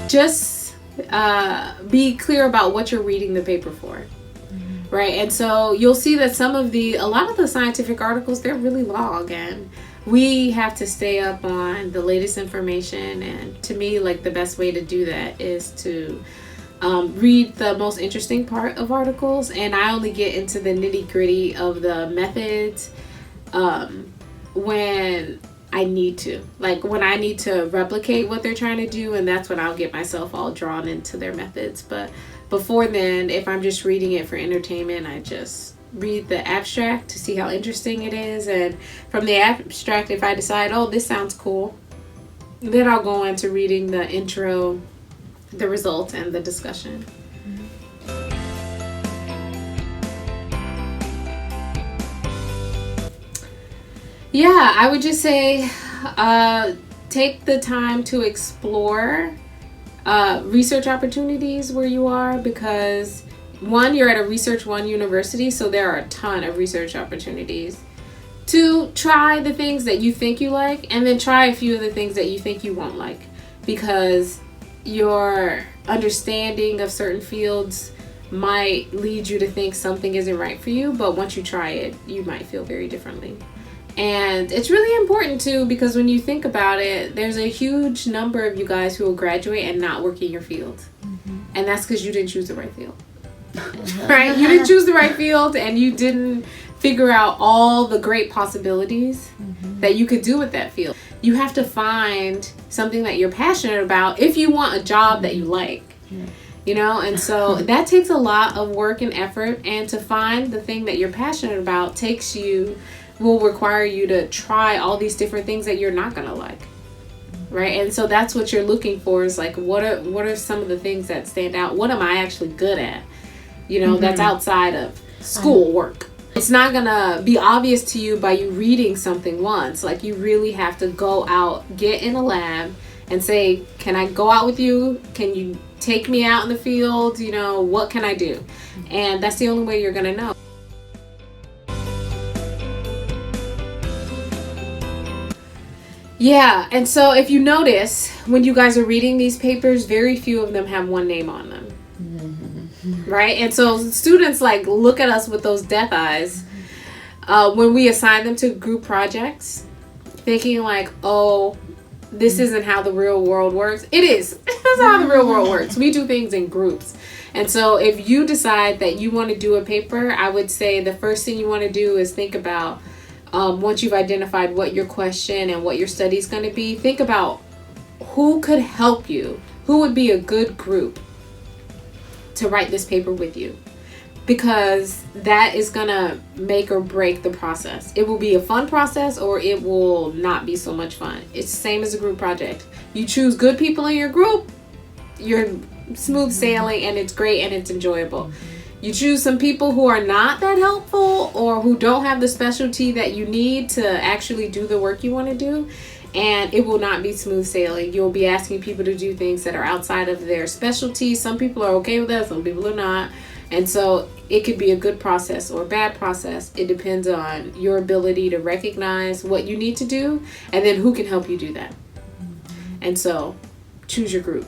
just be clear about what you're reading the paper for. Right, and so you'll see that a lot of the scientific articles, they're really long, and we have to stay up on the latest information. And to me, like, the best way to do that is to read the most interesting part of articles, and I only get into the nitty gritty of the methods when I need to, like when I need to replicate what they're trying to do, and that's when I'll get myself all drawn into their methods. But before then, if I'm just reading it for entertainment, I just read the abstract to see how interesting it is, and from the abstract, if I decide, oh, this sounds cool, then I'll go into reading the intro, the results, and the discussion. Yeah, I would just say take the time to explore research opportunities where you are, because one, you're at a Research One university, so there are a ton of research opportunities. Two, try the things that you think you like, and then try a few of the things that you think you won't like, because your understanding of certain fields might lead you to think something isn't right for you, but once you try it, you might feel very differently. And it's really important too, because when you think about it, there's a huge number of you guys who will graduate and not work in your field. And that's because you didn't choose the right field. Right? You didn't choose the right field, and you didn't figure out all the great possibilities that you could do with that field. You have to find something that you're passionate about if you want a job that you like. You know, and so that takes a lot of work and effort, and to find the thing that you're passionate about will require you to try all these different things that you're not going to like. Right? And so that's what you're looking for, is like, what are some of the things that stand out? What am I actually good at? You know, that's outside of school work. It's not going to be obvious to you by you reading something once. Like, you really have to go out, get in a lab, and say, can I go out with you? Can you take me out in the field? You know, what can I do? And that's the only way you're going to know. Yeah, and so if you notice, when you guys are reading these papers, very few of them have one name on them. Right? And so students like look at us with those death eyes when we assign them to group projects, thinking like, oh, this isn't how the real world works. It is. That's how the real world works. We do things in groups. And so if you decide that you want to do a paper, I would say the first thing you want to do is think about, once you've identified what your question and what your study is going to be, think about who could help you, who would be a good group to write this paper with you, because that is going to make or break the process. It will be a fun process, or it will not be so much fun. It's the same as a group project. You choose good people in your group, you're smooth sailing, and it's great and it's enjoyable. You choose some people who are not that helpful, or who don't have the specialty that you need to actually do the work you want to do, and it will not be smooth sailing. You'll be asking people to do things that are outside of their specialty. Some people are okay with that, some people are not. And so it could be a good process or a bad process. It depends on your ability to recognize what you need to do, and then who can help you do that. And so choose your group.